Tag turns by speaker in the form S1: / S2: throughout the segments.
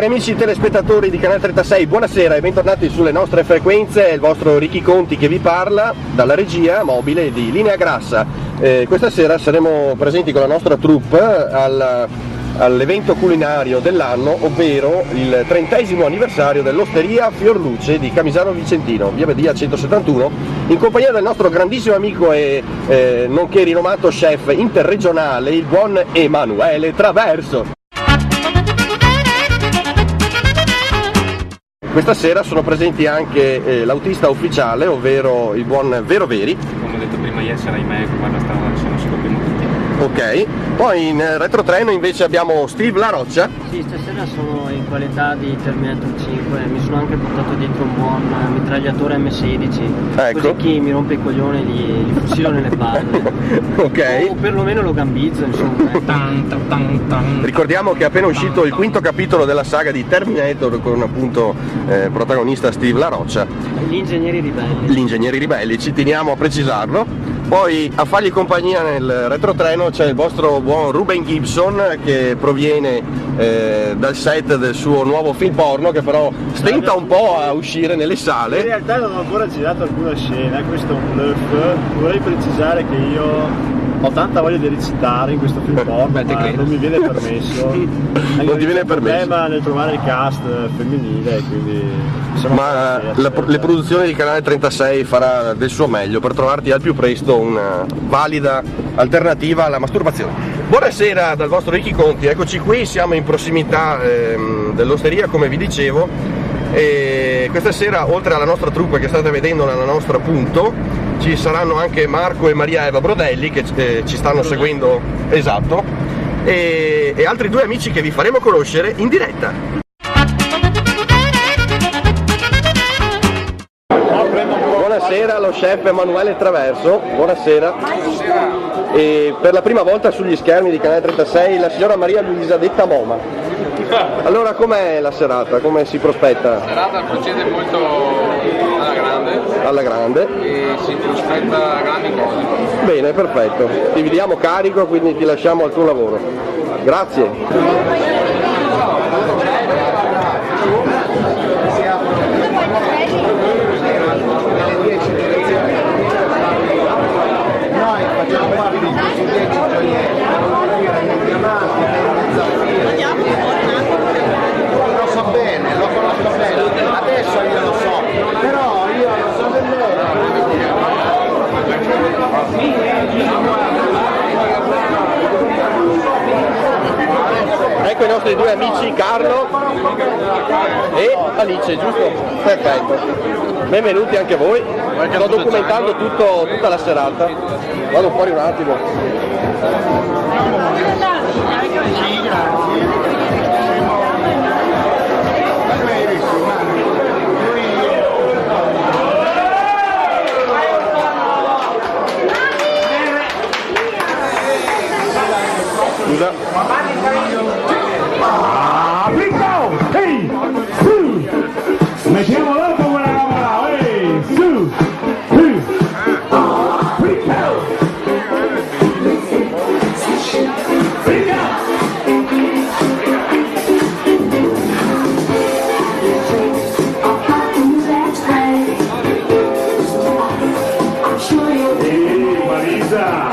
S1: Cari amici telespettatori di Canale 36, buonasera e bentornati sulle nostre frequenze. È il vostro Ricky Conti che vi parla dalla regia mobile di Linea Grassa. Questa sera saremo presenti con la nostra troupe all'evento culinario dell'anno, ovvero il 30° anniversario dell'Osteria Fiorluce di Camisano Vicentino, via Badia 171, in compagnia del nostro grandissimo amico e nonché rinomato chef interregionale, il buon Emanuele Traverso. Questa sera sono presenti anche l'autista ufficiale, ovvero il buon Vero Veri.
S2: Come ho detto prima, ieri sarai me, guarda, sono scoppiamo tutti.
S1: Ok, poi in retrotreno invece abbiamo Steve La Roccia.
S3: Sì, stasera sono in qualità di Terminator 5, mi sono anche portato dietro un buon mitragliatore M16,
S1: ecco.
S3: Così chi mi rompe i coglioni gli fusilo nelle palle.
S1: Ok.
S3: O perlomeno lo gambizzo, insomma.
S1: Ricordiamo che è appena uscito il 5° capitolo della saga di Terminator con appunto protagonista Steve La Roccia.
S3: Gli ingegneri ribelli.
S1: Gli ingegneri ribelli, ci teniamo a precisarlo. Poi a fargli compagnia nel retrotreno c'è il vostro buon Ruben Gibson, che proviene dal set del suo nuovo film porno, che però stenta un po' a uscire nelle
S4: In
S1: sale.
S4: realtà non ho ancora girato alcuna scena, questo è un bluff. Vorrei precisare che io ho tanta voglia di recitare in questo film porno, ma non mi viene permesso.
S1: Non ti viene permesso?
S4: Il problema nel trovare il cast femminile, quindi
S1: Ma le produzioni di Canale 36 farà del suo meglio per trovarti al più presto una valida alternativa alla masturbazione. Buonasera dal vostro Ricky Conti, eccoci qui, siamo in prossimità dell'osteria, come vi dicevo, e questa sera, oltre alla nostra troupe che state vedendo nella nostra punto, ci saranno anche Marco e Maria Eva Brodelli che ci stanno seguendo, esatto, e altri due amici che vi faremo conoscere in diretta. Buonasera allo chef Emanuele Traverso, buonasera. E per la prima volta sugli schermi di Canale 36 la signora Maria Luisa detta Moma. Allora, com'è la serata? Come si prospetta?
S2: La serata procede molto
S1: Alla grande.
S2: e si prospetta grandi cose.
S1: Bene, perfetto. Ti vediamo carico, quindi ti lasciamo al tuo lavoro. Grazie.
S5: Lo so bene, lo conosco bene, adesso io lo so, però io lo so
S1: Ecco i nostri due amici Carlo e Alice, giusto? Perfetto. Benvenuti anche voi. Sto documentando tutta la serata. Vado fuori un attimo. Scusa.
S6: Ehi, su! Mettiamo dopo quella roba là, ehi, su! Ehi, Marisa!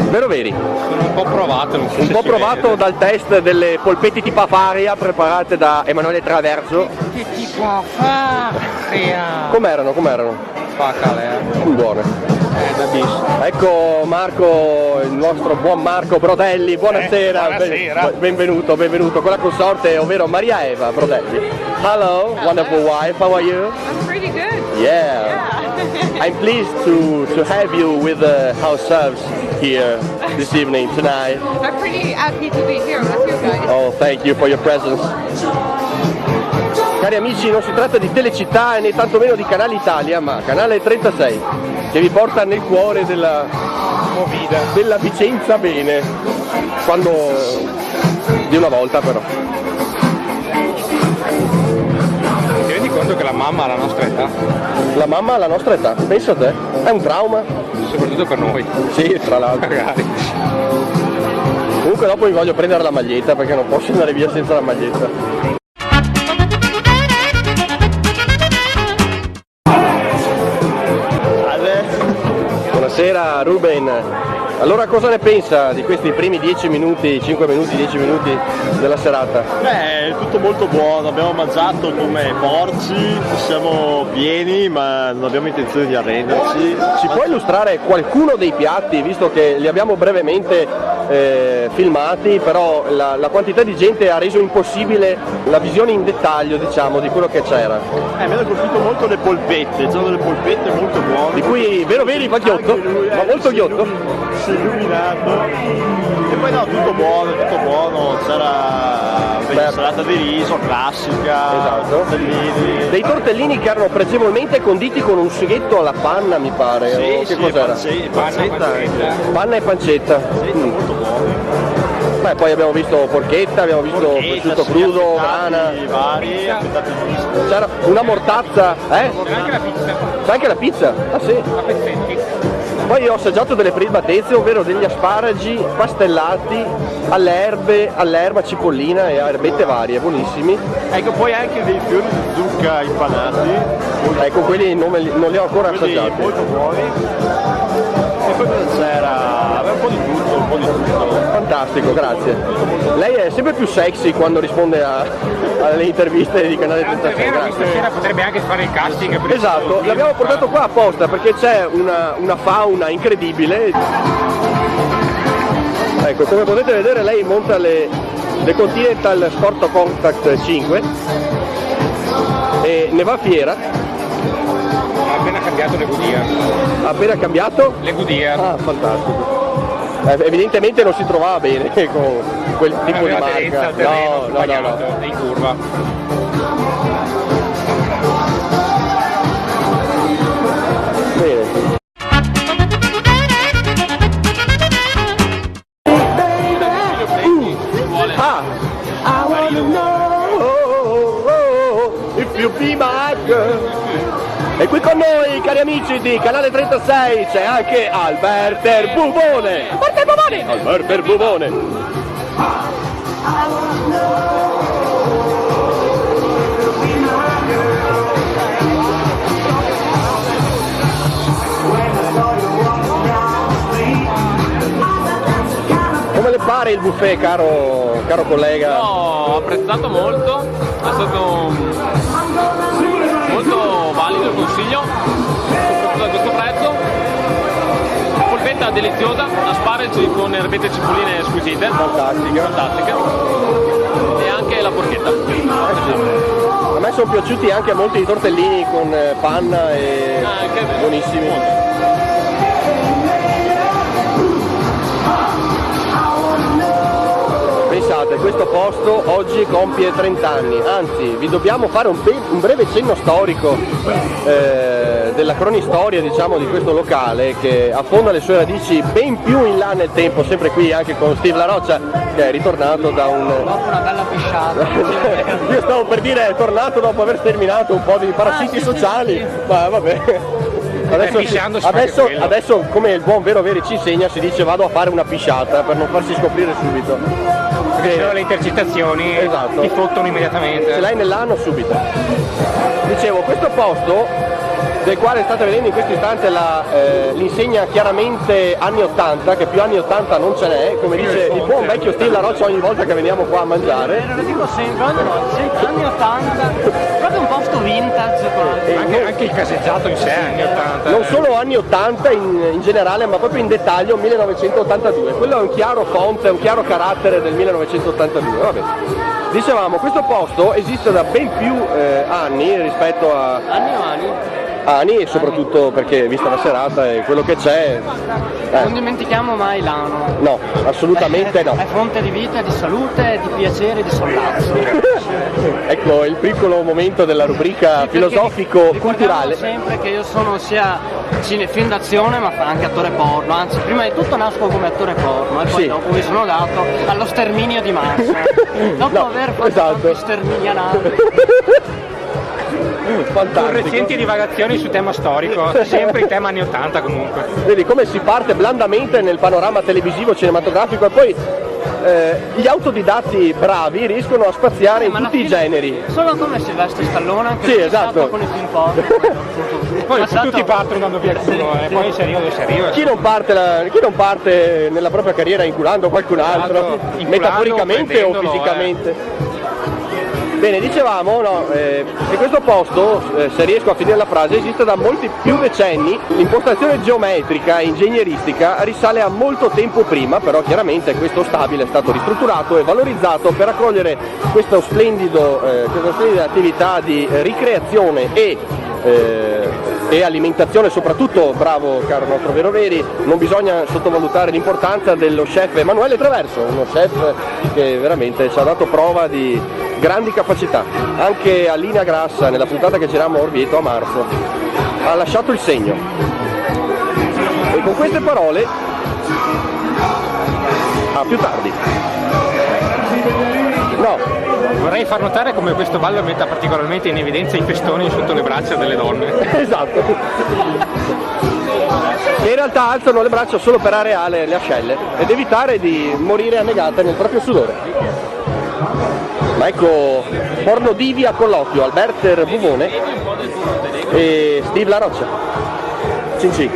S1: Vero Veri?
S2: Sono un po' provato, non so
S1: Un
S2: se
S1: po'
S2: si
S1: provato
S2: vede.
S1: dal test delle polpetti tipo Afaria preparate da Emanuele Traverso.
S2: Che tipo afaria?
S1: Com'erano?
S2: Spaccale,
S1: Buone.
S2: da bis.
S1: Ecco Marco, il nostro buon Marco Brodelli, buonasera.
S2: Buonasera.
S1: Benvenuto con la consorte, ovvero Maria Eva Brodelli. Hello, wonderful wife, how are you?
S7: I'm pretty good.
S1: Yeah. I'm pleased to have you with the house serves here this evening, tonight.
S7: I'm pretty happy to be here with you guys.
S1: Oh, thank you for your presence. Cari amici, non si tratta di Telecittà né tantomeno di Canale Italia, ma Canale 36, che vi porta nel cuore della Vicenza Bene. quando di una volta però.
S2: Ti rendi conto che la mamma ha la nostra età?
S1: La mamma ha la nostra età, pensa a te, è un trauma.
S2: Soprattutto per noi.
S1: Sì, tra l'altro.
S2: Magari.
S1: Comunque dopo mi voglio prendere la maglietta perché non posso andare via senza la maglietta. Buonasera Ruben. Allora cosa ne pensa di questi primi 10 minuti, 5 minuti, 10 minuti della serata?
S4: Beh, è tutto molto buono, abbiamo mangiato come porci, siamo pieni ma non abbiamo intenzione di arrenderci.
S1: Ci puoi illustrare qualcuno dei piatti, visto che li abbiamo brevemente filmati, però la quantità di gente ha reso impossibile la visione in dettaglio, diciamo, di quello che c'era.
S4: Mi hanno colpito molto le polpette, c'erano delle polpette molto buone.
S1: Di cui vero va ghiotto, ma molto ghiotto.
S4: Si è illuminato. E poi no, tutto buono, c'era una salata di riso classica,
S1: esatto.
S4: Tortellini.
S1: Dei tortellini che erano pregevolmente conditi con un sughetto alla panna, mi pare.
S4: Sì,
S1: o che
S4: sì,
S1: cos'era?
S4: pancetta.
S1: Panna e pancetta.
S4: Molto buoni.
S1: Beh, poi abbiamo visto porchetta, abbiamo visto prosciutto crudo, grana.
S4: Vari,
S1: C'era una mortazza,
S2: C'è anche la pizza.
S1: C'è anche la pizza? Ah sì.
S2: A pezzetti.
S1: Poi ho assaggiato delle prelibatezze, ovvero degli asparagi pastellati all'erba, cipollina e erbette varie, buonissimi.
S4: Ecco, poi anche dei fiori di zucca impanati.
S1: Ecco, quelli non li ho ancora
S4: Quelli
S1: assaggiati.
S4: molto buoni. E poi cosa c'era? Aveva un po' di tutto.
S1: Fantastico, grazie. Lei è sempre più sexy quando risponde alle interviste di Canale
S2: Tanto è
S1: 36.
S2: vero che
S1: Grazie.
S2: stasera potrebbe anche fare il casting per il
S1: Esatto,
S2: film.
S1: l'abbiamo portato qua apposta perché c'è una fauna incredibile. Ecco, come potete vedere lei monta le Continental Sport Contact 5 e ne va fiera.
S2: Ha appena cambiato le Goodyear.
S1: Ha appena cambiato?
S2: Le Goodyear.
S1: Ah, fantastico. Evidentemente non si trovava bene con quel tipo di
S2: Aveva aderenza
S1: marca.
S2: al terreno
S1: No.
S2: sbagliato, in curva.
S1: Bene. I wanna know if you be my girl. E qui con noi, cari amici di Canale 36, c'è anche Alberto Bubone. Alberto Bubone. Come le pare il buffet, caro collega?
S8: Ho apprezzato molto, è stato molto valido il consiglio, soprattutto a questo prezzo. Polpetta deliziosa, asparagi con erbette e cipolline squisite, fantastiche, e anche la porchetta.
S1: A me sono piaciuti anche molti i tortellini con panna e buonissimi. Pensate, questo posto oggi compie 30 anni, anzi vi dobbiamo fare un breve cenno storico della cronistoria, diciamo, di questo locale che affonda le sue radici ben più in là nel tempo, sempre qui anche con Steve La Roccia che è ritornato da
S3: Dopo una bella pisciata.
S1: Io stavo per dire è tornato dopo aver sterminato un po' di parassiti sociali, ma vabbè. Adesso, come il buon Vero Veri ci insegna, si dice vado a fare una pisciata per non farsi scoprire subito.
S2: Perché sono le intercettazioni,
S1: esatto,
S2: ti fottono immediatamente.
S1: Ce l'hai nell'anno subito. Dicevo, questo posto del quale state vedendo in questo istante l'insegna chiaramente anni 80, che più anni 80 non ce n'è, come dice il buon vecchio Steve La Roccia ogni volta che veniamo qua a mangiare.
S3: Lo dico sempre, anni 80, proprio un posto vintage qua.
S2: Anche il caseggiato in sé è anni 80.
S1: Non solo anni 80 in generale, ma proprio in dettaglio 1982. Quello è un chiaro font, è un chiaro carattere del 1982. Vabbè. Dicevamo, questo posto esiste da ben più anni rispetto a... Anni e soprattutto perché vista la serata e quello che c'è...
S3: Non dimentichiamo mai l'ano.
S1: No, assolutamente no.
S3: È fonte di vita, di salute, di piacere, di sollazzo.
S1: Ecco il piccolo momento della rubrica filosofico-culturale.
S3: Sempre che io sono sia cinefilm d'azione ma anche attore porno, anzi prima di tutto nasco come attore porno e poi dopo mi sono dato allo sterminio di massa. Dopo aver fatto tanti stermini anali.
S2: Con recenti divagazioni su tema storico, sempre in tema anni 80 comunque.
S1: Vedi come si parte blandamente nel panorama televisivo cinematografico e poi gli autodidatti bravi riescono a spaziare in tutti i generi.
S3: Solo come Silvestro Stallone, anche
S1: sì, esatto.
S3: Con i film porno.
S2: Poi tutti partono dando via il culo, poi serio.
S1: Chi non parte nella propria carriera inculando qualcun altro, metaforicamente o fisicamente? Bene, dicevamo che questo posto, se riesco a finire la frase, esiste da molti più decenni. L'impostazione geometrica e ingegneristica risale a molto tempo prima, però chiaramente questo stabile è stato ristrutturato e valorizzato per accogliere questa splendida attività di ricreazione e alimentazione. Soprattutto, bravo caro nostro Vero Veri, non bisogna sottovalutare l'importanza dello chef Emanuele Traverso, uno chef che veramente ci ha dato prova di grandi capacità. Anche a Linea Grassa, nella puntata che c'eravamo a Orvieto a marzo, ha lasciato il segno. E con queste parole, a più tardi. No.
S2: Vorrei far notare come questo ballo metta particolarmente in evidenza i festoni sotto le braccia delle donne.
S1: Esatto. Che in realtà alzano le braccia solo per areare le ascelle ed evitare di morire annegate nel proprio sudore. Ma ecco, porno divi a colloquio, Alberter Buvone e Steve La Roccia. Cin.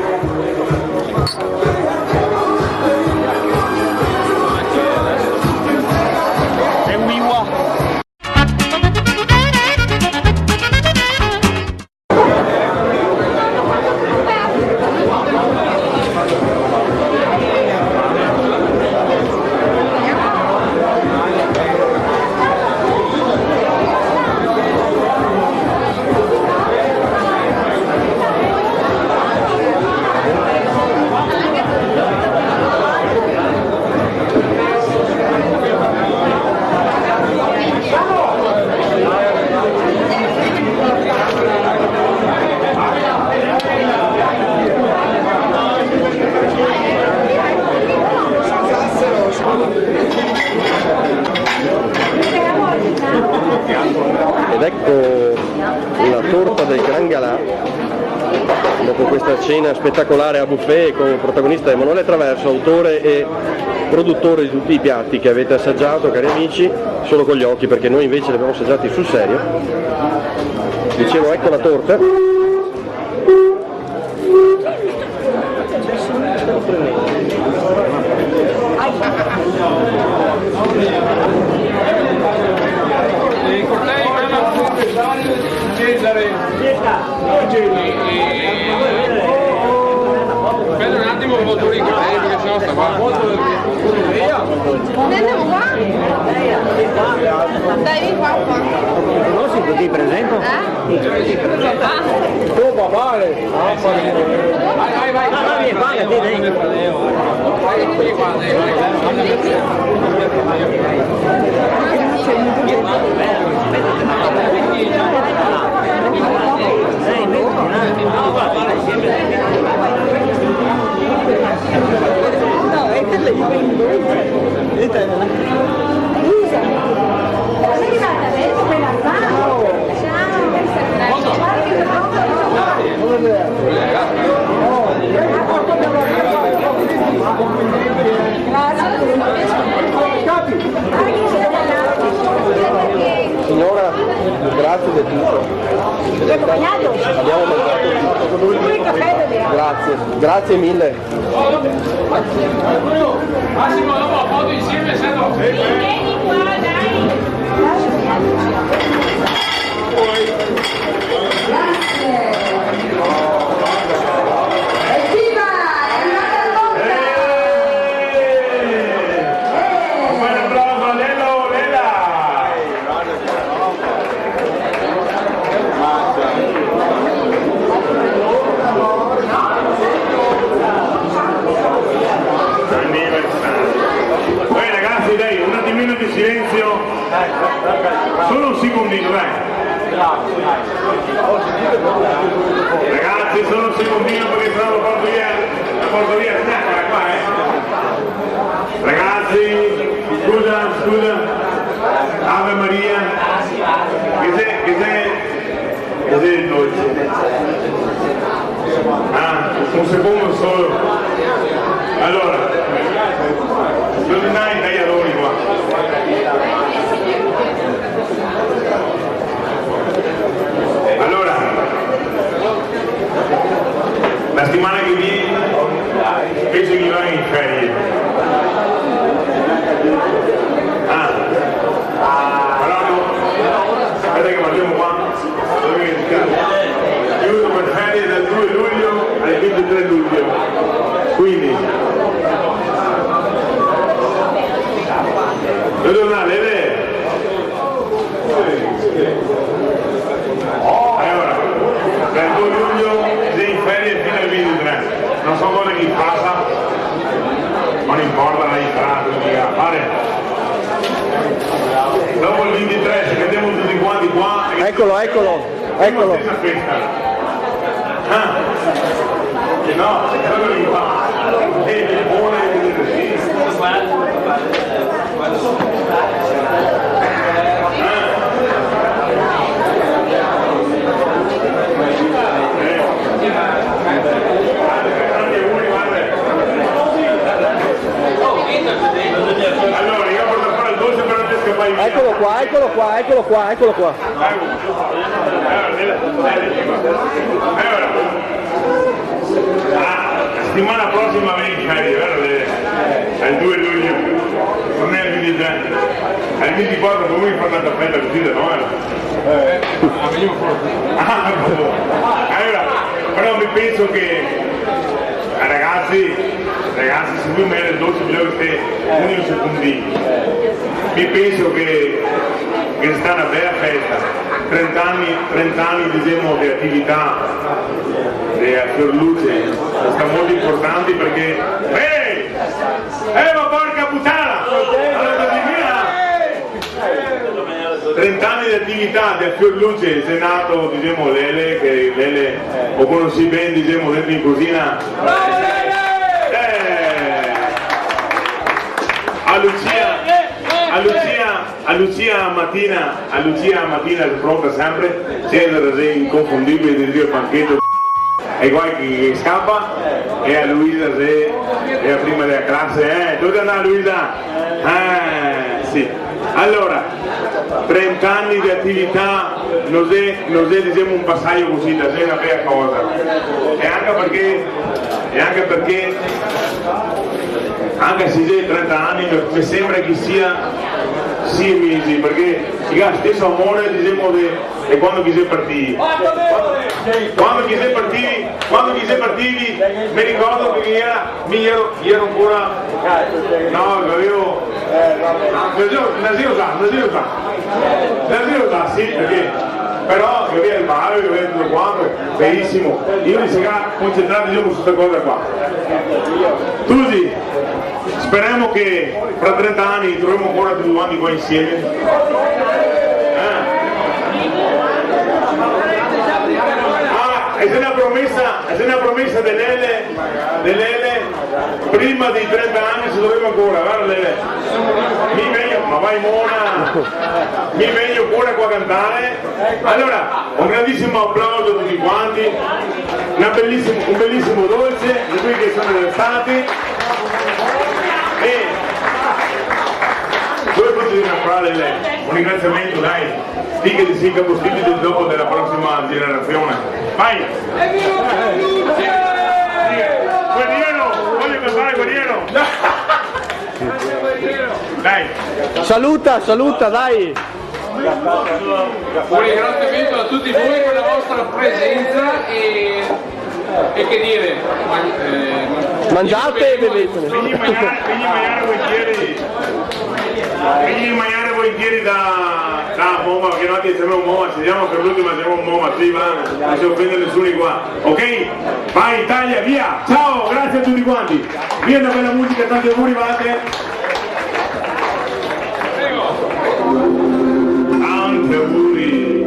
S1: Ed ecco la torta del Gran Galà, dopo questa cena spettacolare a buffet con protagonista Emanuele Traverso, autore e produttore di tutti i piatti che avete assaggiato, cari amici, solo con gli occhi, perché noi invece li abbiamo assaggiati sul serio. Dicevo, ecco la torta.
S8: Aspetta un attimo, il motore che perché sennò sta qua.
S7: Andiamo qua? Dai, qua.
S3: Conosci così per esempio?
S1: Tu papà!
S8: Vai.
S1: Signora, grazie del tutto. Abbiamo mangiato tutto. Grazie mille.
S8: Massimo, dopo la foto insieme, se no. Vieni qua,
S6: Poi ragazzi, dai, un attimino di silenzio, solo un un secondo solo. Allora, non hai tagliatori qua. Allora, la settimana che viene penso che vai in ferie. Però no, aspetta che mangiamo qua, dove chiuso per ferie dal 2 luglio al 23 luglio. Quindi devo tornare, allora, dal 2 luglio sei in ferie fino al 23. Non so cosa che passa, non importa, la entrata, non mica fare. Dopo il 23 se vediamo tutti quanti qua.
S1: Eccolo.
S6: Stessa festa. No, quello che fa. È buona allora io vado a fare il dolce per non scappare via.
S1: Eccolo qua.
S6: Allora, la settimana prossima viene in ferie, vero? Al 2 luglio, non è il 23. Al 24 come mi fa tanta festa così da noi? Veniamo fuori. Allora, però mi penso che ragazzi, se voi me il dolce bisogna che un secondino. Mi penso che sta una bella festa. 30 anni diciamo di attività di Fiorluce, sta molto importante perché ma porca puttana! 30 anni di attività di Fiorluce, è nato diciamo Lele, che Lele lo conosci bene diciamo dentro in cucina. A Lucia mattina è pronta sempre, Cesare è inconfondibile del Dio Panchetto, è guai che scappa, e a Luisa è la prima della classe, dove andare Luisa? Sì. Allora, 30 anni di attività non è diciamo un passaggio così, da sé una bella cosa, e anche perché anche se c'è 30 anni mi sembra che sia 6 mesi, perché si ha stesso amore diciamo di quando chi sei partiti. Quando chi sei partiti mi ricordo che ero ancora no, avevo Nasiro sa, sì, perché però che aveva il mare, che aveva tutto quanto, benissimo. Io mi sono concentrato su questa cosa qua. Tutti, speriamo che fra 30 anni troviamo ancora tutti quanti qua insieme. È una promessa dell'Ele, prima dei 30 anni se dovevo ancora, guarda Lele. Mi veglio, ma vai mona, mi veglio pure qua a cantare. Allora, un grandissimo applauso a tutti quanti, un bellissimo dolce, di quelli che sono restati. E dove potete comprare un ringraziamento, dai, stica di Sinca possibile del dopo della prossima generazione. Vai! Guerriero, voglio cantare Guerriero! Dai!
S1: Saluta, dai!
S8: Un ringraziamento a tutti voi per la vostra presenza e che dire,
S1: mangiate e bevete.
S6: Vengi mangiare volentieri da Moma, perché noi siamo Moma, ci siamo per l'ultima, siamo Moma, sì, va, non si offende nessuno qua, ok? Vai Italia, via! Ciao, grazie a tutti quanti! Via una bella musica, tanti auguri, vate! Tanti auguri!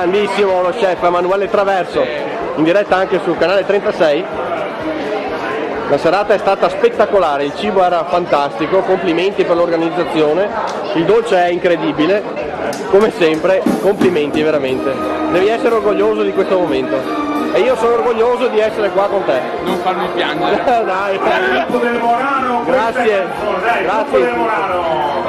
S1: Grandissimo lo chef Emanuele Traverso, in diretta anche sul canale 36. La serata è stata spettacolare, il cibo era fantastico, complimenti per l'organizzazione, il dolce è incredibile, come sempre, complimenti veramente. Devi essere orgoglioso di questo momento e io sono orgoglioso di essere qua con te.
S2: Non farmi piangere.
S1: Dai. Grazie. Grazie.